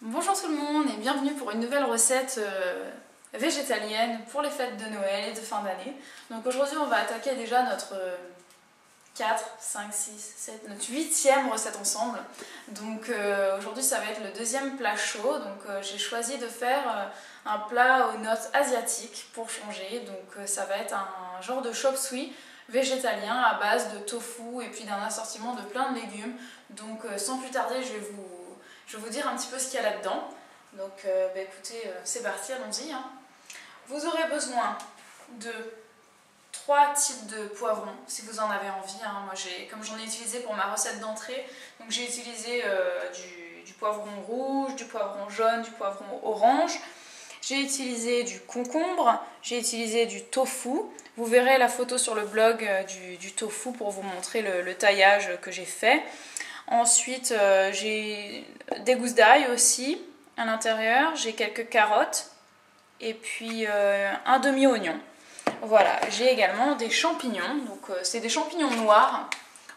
Bonjour tout le monde et bienvenue pour une nouvelle recette végétalienne pour les fêtes de Noël et de fin d'année. Donc aujourd'hui on va attaquer déjà notre 4, 5, 6, 7, notre 8e recette ensemble. Donc aujourd'hui ça va être le deuxième plat chaud. Donc j'ai choisi de faire un plat aux notes asiatiques pour changer. Donc ça va être un genre de chop suey végétalien à base de tofu et puis d'un assortiment de plein de légumes. Donc sans plus tarder je vais vous dire un petit peu ce qu'il y a là-dedans. Donc écoutez, c'est parti, allons-y. Vous aurez besoin de 3 types de poivrons si vous en avez envie. Moi, comme j'en ai utilisé pour ma recette d'entrée, donc j'ai utilisé du poivron rouge, du poivron jaune, du poivron orange. J'ai utilisé du concombre, j'ai utilisé du tofu. Vous verrez la photo sur le blog du tofu pour vous montrer le taillage que j'ai fait. Ensuite, j'ai des gousses d'ail aussi à l'intérieur, j'ai quelques carottes et puis un demi-oignon. Voilà, j'ai également des champignons, donc c'est des champignons noirs.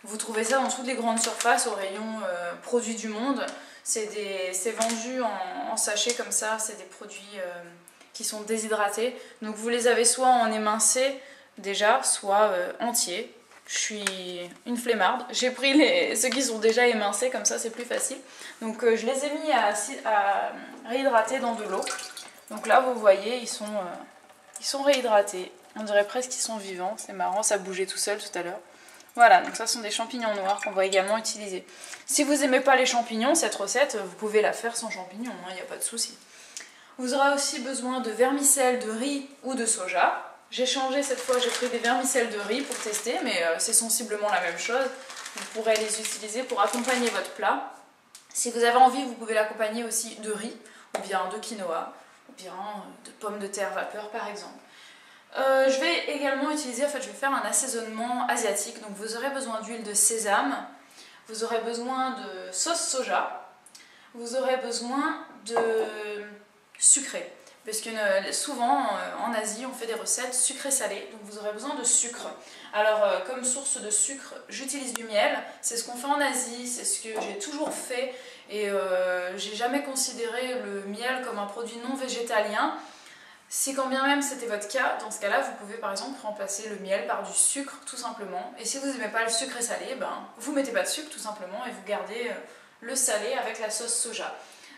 Vous trouvez ça dans toutes les grandes surfaces au rayon produits du monde. C'est vendu en sachet comme ça, c'est des produits qui sont déshydratés. Donc vous les avez soit en émincé déjà, soit entiers. Je suis une flemmarde, j'ai pris ceux qui sont déjà émincés, comme ça c'est plus facile. Donc je les ai mis à réhydrater dans de l'eau. Donc là vous voyez, ils sont réhydratés. On dirait presque qu'ils sont vivants, c'est marrant, ça bougeait tout seul tout à l'heure. Voilà, donc ça sont des champignons noirs qu'on va également utiliser. Si vous n'aimez pas les champignons, cette recette, vous pouvez la faire sans champignons, il n'y a pas de souci. Vous aurez aussi besoin de vermicelle, de riz ou de soja. J'ai changé cette fois, j'ai pris des vermicelles de riz pour tester, mais c'est sensiblement la même chose. Vous pourrez les utiliser pour accompagner votre plat. Si vous avez envie, vous pouvez l'accompagner aussi de riz, ou bien de quinoa, ou bien de pommes de terre vapeur par exemple. Je vais également utiliser, je vais faire un assaisonnement asiatique. Donc vous aurez besoin d'huile de sésame, vous aurez besoin de sauce soja, vous aurez besoin de sucré. Parce que souvent en Asie on fait des recettes sucrées-salées, donc vous aurez besoin de sucre. Alors comme source de sucre, j'utilise du miel, c'est ce qu'on fait en Asie, c'est ce que j'ai toujours fait et j'ai jamais considéré le miel comme un produit non végétalien. Si quand bien même c'était votre cas, dans ce cas-là vous pouvez par exemple remplacer le miel par du sucre tout simplement. Et si vous n'aimez pas le sucré salé, vous mettez pas de sucre tout simplement et vous gardez le salé avec la sauce soja.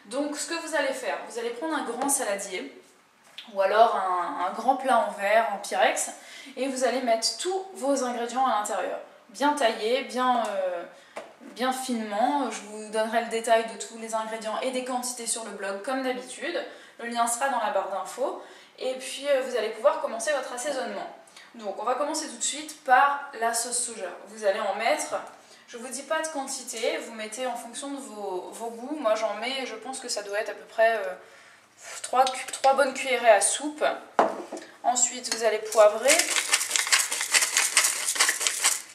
Donc ce que vous allez faire, vous allez prendre un grand saladier ou alors un grand plat en verre, en pyrex, et vous allez mettre tous vos ingrédients à l'intérieur. Bien taillés, bien finement. Je vous donnerai le détail de tous les ingrédients et des quantités sur le blog comme d'habitude. Le lien sera dans la barre d'infos. Et puis vous allez pouvoir commencer votre assaisonnement. Donc on va commencer tout de suite par la sauce soja. Vous allez en mettre... Je ne vous dis pas de quantité, vous mettez en fonction de vos goûts. Moi j'en mets, je pense que ça doit être à peu près 3 bonnes cuillerées à soupe. Ensuite vous allez poivrer.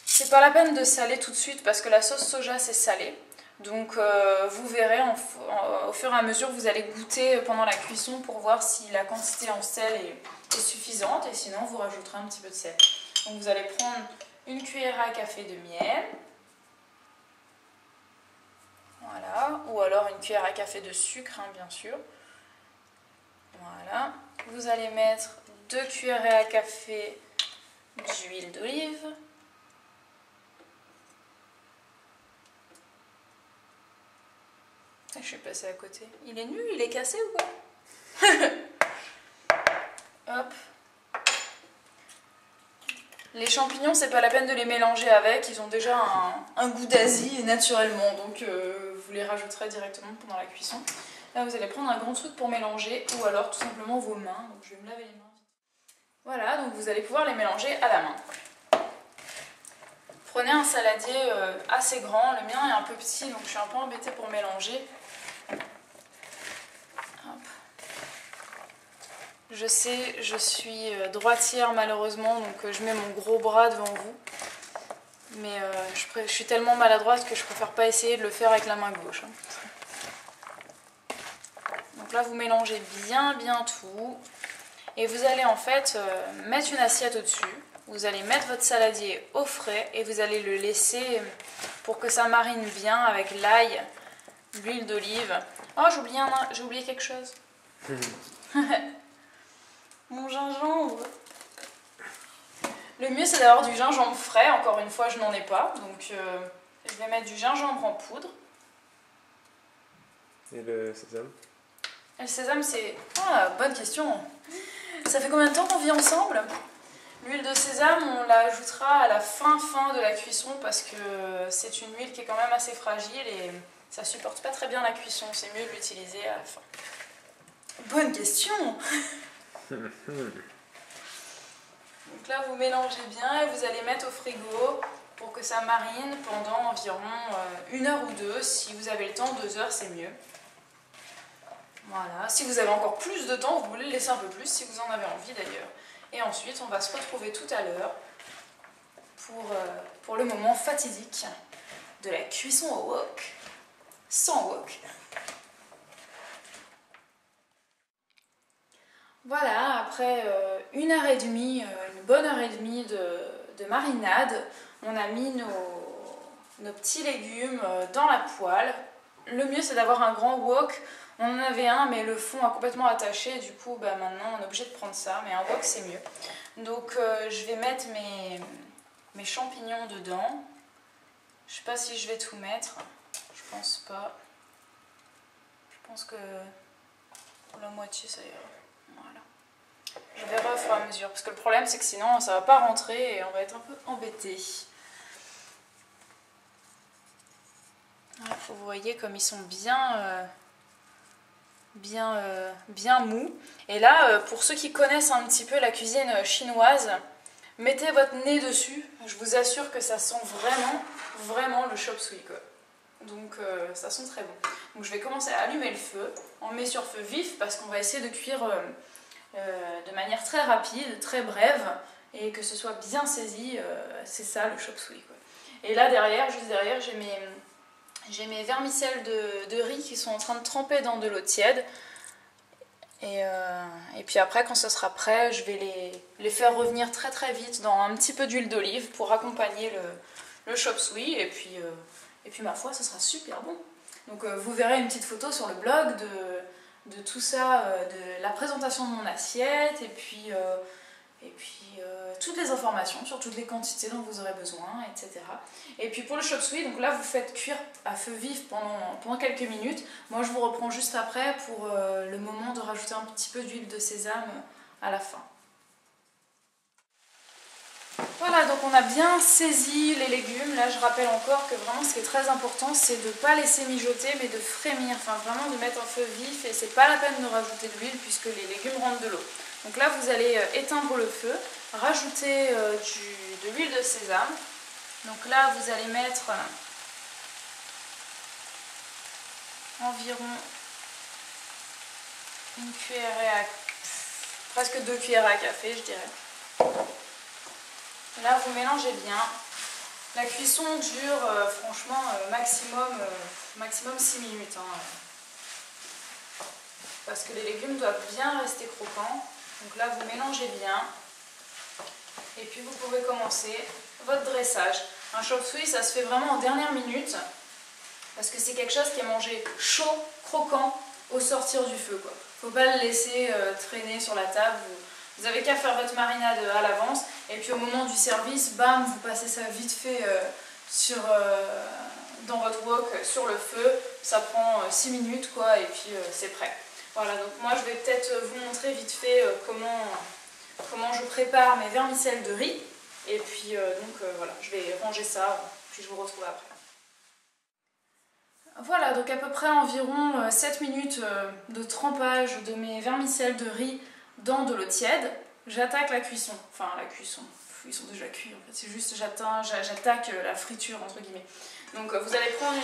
C'est pas la peine de saler tout de suite parce que la sauce soja c'est salé. Donc vous verrez au fur et à mesure vous allez goûter pendant la cuisson pour voir si la quantité en sel est suffisante et sinon vous rajouterez un petit peu de sel. Donc vous allez prendre une cuillère à café de miel. Voilà, ou alors une cuillère à café de sucre, bien sûr. Voilà, vous allez mettre 2 cuillerées à café d'huile d'olive. Je suis passée à côté. Il est nul, il est cassé ou quoi? Hop. Les champignons, c'est pas la peine de les mélanger avec, ils ont déjà un goût d'Asie naturellement, donc vous les rajouterez directement pendant la cuisson. Là, vous allez prendre un grand truc pour mélanger, ou alors tout simplement vos mains. Donc je vais me laver les mains. Voilà, donc vous allez pouvoir les mélanger à la main. Prenez un saladier assez grand, le mien est un peu petit, donc je suis un peu embêtée pour mélanger. Hop. Je sais, je suis droitière malheureusement, donc je mets mon gros bras devant vous. Mais je suis tellement maladroite que je préfère pas essayer de le faire avec la main gauche. Donc là vous mélangez bien tout. Et vous allez en fait mettre une assiette au-dessus. Vous allez mettre votre saladier au frais et vous allez le laisser pour que ça marine bien avec l'ail l'huile d'olive. Oh, j'ai oublié quelque chose. Mon gingembre. Le mieux c'est d'avoir du gingembre frais, encore une fois je n'en ai pas, donc je vais mettre du gingembre en poudre. Et le sésame? Et le sésame c'est... Ah, bonne question. Ça fait combien de temps qu'on vit ensemble? L'huile de sésame on la ajoutera à la fin de la cuisson parce que c'est une huile qui est quand même assez fragile et ça supporte pas très bien la cuisson, c'est mieux de l'utiliser à la fin. Bonne question. Donc là, vous mélangez bien et vous allez mettre au frigo pour que ça marine pendant environ 1 heure ou 2. Si vous avez le temps, 2 heures, c'est mieux. Voilà. Si vous avez encore plus de temps, vous pouvez le laisser un peu plus, si vous en avez envie d'ailleurs. Et ensuite, on va se retrouver tout à l'heure pour le moment fatidique de la cuisson au wok. Sans wok. Voilà, après 1 heure et demie, une bonne heure et demie de marinade, on a mis nos petits légumes dans la poêle. Le mieux c'est d'avoir un grand wok. On en avait un mais le fond a complètement attaché, du coup maintenant on est obligé de prendre ça, mais un wok c'est mieux. Donc je vais mettre mes champignons dedans. Je sais pas si je vais tout mettre, je pense pas. Je pense que pour la moitié ça ira. Voilà. Je verrai au fur et à mesure, parce que le problème c'est que sinon ça va pas rentrer et on va être un peu embêté. Vous voyez comme ils sont bien mous. Et là, pour ceux qui connaissent un petit peu la cuisine chinoise, mettez votre nez dessus. Je vous assure que ça sent vraiment le chop suey quoi. Donc ça sent très bon. Donc je vais commencer à allumer le feu. On met sur feu vif parce qu'on va essayer de cuire de manière très rapide, très brève, et que ce soit bien saisi. C'est ça le chop suey quoi. Et là derrière, juste derrière, j'ai mes vermicelles de riz qui sont en train de tremper dans de l'eau tiède. Et puis après, quand ce sera prêt, je vais les faire revenir très vite dans un petit peu d'huile d'olive pour accompagner le chop suey. Et puis ma foi, ce sera super bon. Donc vous verrez une petite photo sur le blog de tout ça, de la présentation de mon assiette, et puis toutes les informations sur toutes les quantités dont vous aurez besoin, etc. Et puis pour le chop suey, donc là vous faites cuire à feu vif pendant quelques minutes. Moi je vous reprends juste après pour le moment de rajouter un petit peu d'huile de sésame à la fin. Voilà, donc on a bien saisi les légumes. Là je rappelle encore que vraiment ce qui est très important c'est de ne pas laisser mijoter mais de frémir, enfin vraiment de mettre un feu vif, et c'est pas la peine de rajouter de l'huile puisque les légumes rentrent de l'eau. Donc là vous allez éteindre le feu, rajouter de l'huile de sésame. Donc là vous allez mettre environ une cuillerée à... presque 2 cuillères à café je dirais. Là vous mélangez bien. La cuisson dure franchement maximum 6 minutes. Parce que les légumes doivent bien rester croquants. Donc là vous mélangez bien. Et puis vous pouvez commencer votre dressage. Un chop suey ça se fait vraiment en dernière minute. Parce que c'est quelque chose qui est mangé chaud, croquant, au sortir du feu quoi. Faut pas le laisser traîner sur la table. Vous avez qu'à faire votre marinade à l'avance, et puis au moment du service, bam, vous passez ça vite fait dans votre wok sur le feu. Ça prend 6 minutes quoi, et puis c'est prêt. Voilà, donc moi je vais peut-être vous montrer vite fait comment je prépare mes vermicelles de riz. Et puis voilà, je vais ranger ça, puis je vous retrouve après. Voilà, donc à peu près environ 7 minutes de trempage de mes vermicelles de riz dans de l'eau tiède. J'attaque la cuisson, enfin la cuisson, ils sont déjà cuits en fait, c'est juste j'attaque la friture entre guillemets. Donc vous allez prendre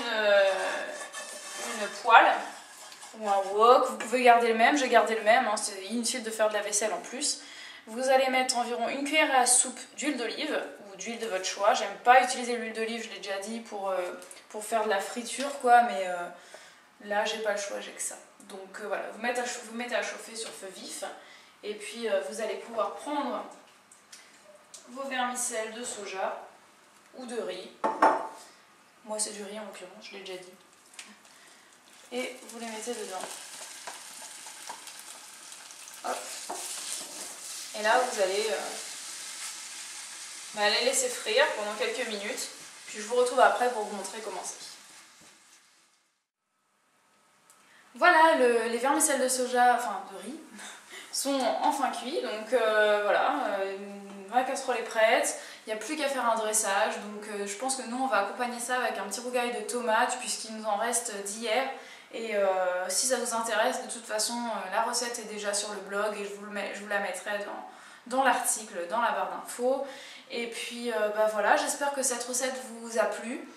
une poêle ou un wok, vous pouvez garder le même, j'ai gardé le même, c'est inutile de faire de la vaisselle en plus. Vous allez mettre environ une cuillère à soupe d'huile d'olive ou d'huile de votre choix. J'aime pas utiliser l'huile d'olive, je l'ai déjà dit, pour faire de la friture quoi, mais là j'ai pas le choix, j'ai que ça. Donc voilà, vous mettez à chauffer sur feu vif, et puis vous allez pouvoir prendre vos vermicelles de soja ou de riz. Moi c'est du riz en l'occurrence, je l'ai déjà dit. et vous les mettez dedans. Hop. Et là vous allez les laisser frire pendant quelques minutes, puis je vous retrouve après pour vous montrer comment c'est. Voilà, les vermicelles de soja, enfin de riz, sont enfin cuits, donc voilà, la casserole est prête, il n'y a plus qu'à faire un dressage, donc je pense que nous on va accompagner ça avec un petit rougail de tomates puisqu'il nous en reste d'hier, et si ça vous intéresse, de toute façon la recette est déjà sur le blog et je vous la mettrai dans l'article, dans la barre d'infos. Et puis voilà, j'espère que cette recette vous a plu.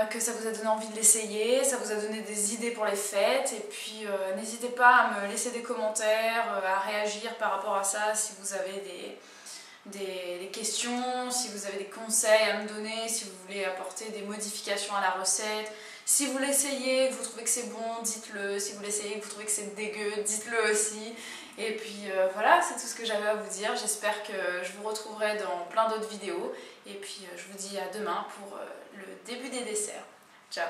Que ça vous a donné envie de l'essayer, ça vous a donné des idées pour les fêtes, et puis n'hésitez pas à me laisser des commentaires, à réagir par rapport à ça si vous avez des questions, si vous avez des conseils à me donner, si vous voulez apporter des modifications à la recette. Si vous l'essayez, que vous trouvez que c'est bon, dites-le. Si vous l'essayez, que vous trouvez que c'est dégueu, dites-le aussi. Et puis voilà, c'est tout ce que j'avais à vous dire. J'espère que je vous retrouverai dans plein d'autres vidéos. Et puis je vous dis à demain pour le début des desserts. Ciao!